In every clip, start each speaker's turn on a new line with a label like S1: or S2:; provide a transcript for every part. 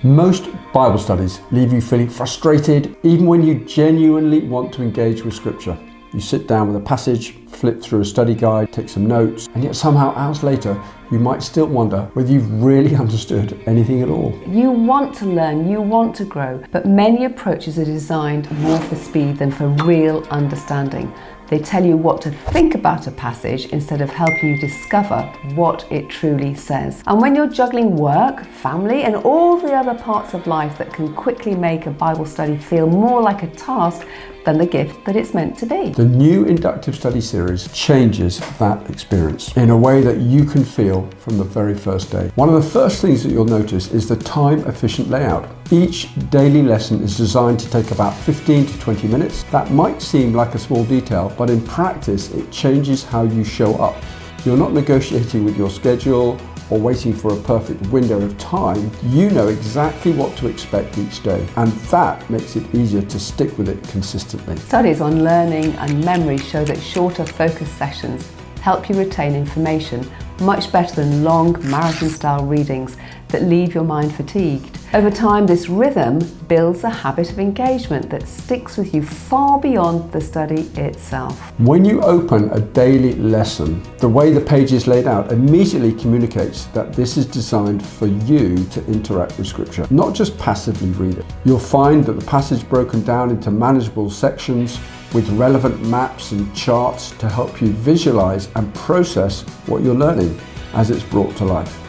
S1: Most Bible studies leave you feeling frustrated even when you genuinely want to engage with Scripture. You sit down with a passage, flip through a study guide, take some notes, and yet somehow hours later you might still wonder whether you've really understood anything at all.
S2: You want to learn, you want to grow, but many approaches are designed more for speed than for real understanding. They tell you what to think about a passage instead of helping you discover what it truly says. And when you're juggling work, family, and all the other parts of life that can quickly make a Bible study feel more like a task than the gift that it's meant to be.
S1: The new Inductive Study Series changes that experience in a way that you can feel from the very first day. One of the first things that you'll notice is the time-efficient layout. Each daily lesson is designed to take about 15 to 20 minutes. That might seem like a small detail, but in practice it changes how you show up. You're not negotiating with your schedule or waiting for a perfect window of time. You know exactly what to expect each day, and that makes it easier to stick with it consistently.
S2: Studies on learning and memory show that shorter focus sessions help you retain information much better than long marathon-style readings that leave your mind fatigued. Over time, this rhythm builds a habit of engagement that sticks with you far beyond the study itself.
S1: When you open a daily lesson, the way the page is laid out immediately communicates that this is designed for you to interact with Scripture, not just passively read it. You'll find that the passage broken down into manageable sections with relevant maps and charts to help you visualize and process what you're learning as it's brought to life.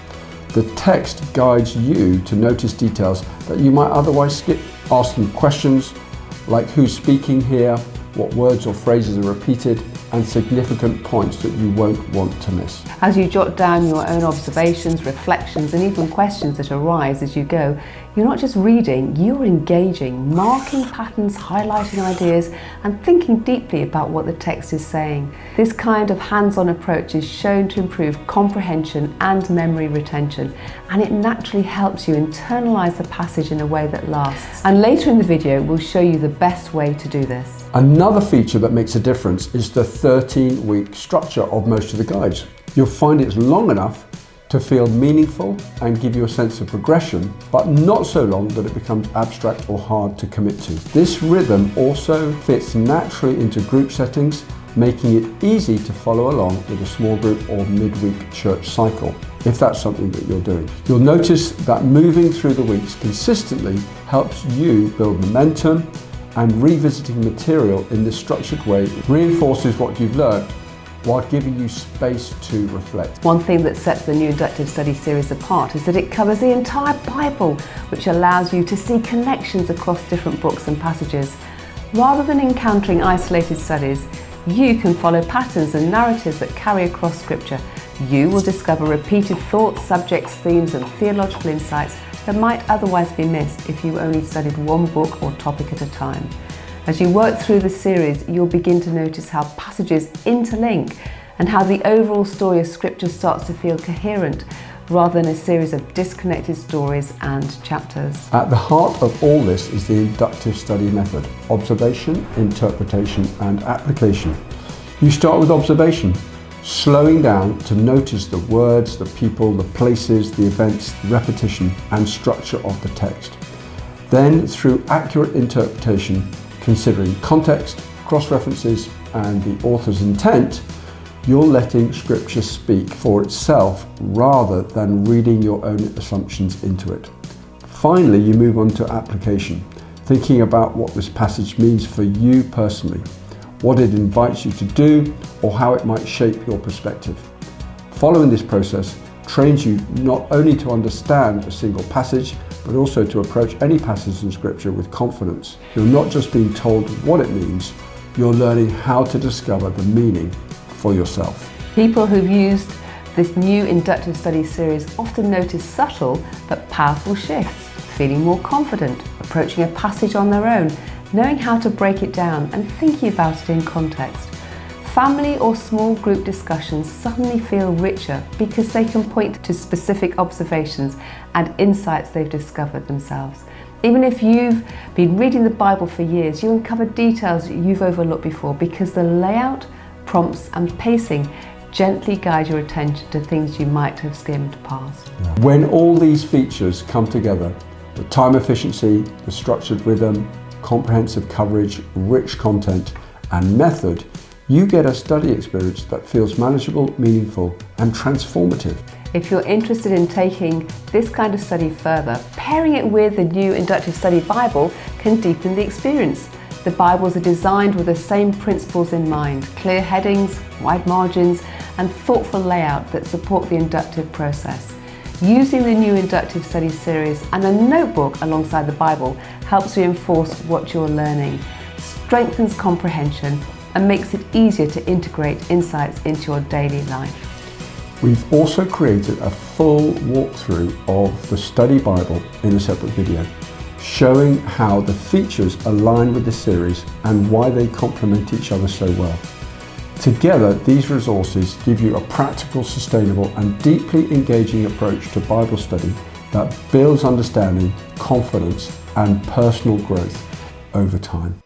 S1: The text guides you to notice details that you might otherwise skip, asking questions like who's speaking here, what words or phrases are repeated, and significant points that you won't want to miss.
S2: As you jot down your own observations, reflections, and even questions that arise as you go, you're not just reading, you're engaging, marking patterns, highlighting ideas, and thinking deeply about what the text is saying. This kind of hands-on approach is shown to improve comprehension and memory retention, and it naturally helps you internalize the passage in a way that lasts. And later in the video, we'll show you the best way to do this.
S1: Another feature that makes a difference is the 13-week structure of most of the guides. You'll find it's long enough to feel meaningful and give you a sense of progression, but not so long that it becomes abstract or hard to commit to. This rhythm also fits naturally into group settings, making it easy to follow along with a small group or midweek church cycle, if that's something that you're doing. You'll notice that moving through the weeks consistently helps you build momentum, and revisiting material in this structured way reinforces what you've learned while giving you space to reflect.
S2: One thing that sets the new Inductive Study Series apart is that it covers the entire Bible, which allows you to see connections across different books and passages. Rather than encountering isolated studies, you can follow patterns and narratives that carry across Scripture. You will discover repeated thoughts, subjects, themes, and theological insights that might otherwise be missed if you only studied one book or topic at a time. As you work through the series, you'll begin to notice how passages interlink and how the overall story of Scripture starts to feel coherent rather than a series of disconnected stories and chapters.
S1: At the heart of all this is the inductive study method: observation, interpretation, and application. You start with observation, slowing down to notice the words, the people, the places, the events, the repetition and structure of the text. Then, through accurate interpretation, considering context, cross-references and the author's intent, you're letting Scripture speak for itself rather than reading your own assumptions into it. Finally, you move on to application, thinking about what this passage means for you personally, what it invites you to do, or how it might shape your perspective. Following this process trains you not only to understand a single passage, but also to approach any passage in Scripture with confidence. You're not just being told what it means, you're learning how to discover the meaning for yourself.
S2: People who've used this new Inductive Study Series often notice subtle but powerful shifts, feeling more confident, approaching a passage on their own, knowing how to break it down and thinking about it in context. Family or small group discussions suddenly feel richer because they can point to specific observations and insights they've discovered themselves. Even if you've been reading the Bible for years, you'll uncover details you've overlooked before because the layout, prompts and pacing gently guide your attention to things you might have skimmed past.
S1: When all these features come together, The time efficiency, the structured rhythm, comprehensive coverage, rich content, and method, you get a study experience that feels manageable, meaningful, and transformative.
S2: If you're interested in taking this kind of study further, pairing it with the new Inductive Study Bible can deepen the experience. The Bibles are designed with the same principles in mind: clear headings, wide margins, and thoughtful layout that support the inductive process. Using the new Inductive Study Series and a notebook alongside the Bible helps reinforce what you're learning, strengthens comprehension, and makes it easier to integrate insights into your daily life.
S1: We've also created a full walkthrough of the Study Bible in a separate video, showing how the features align with the series and why they complement each other so well. Together, these resources give you a practical, sustainable, and deeply engaging approach to Bible study that builds understanding, confidence, and personal growth over time.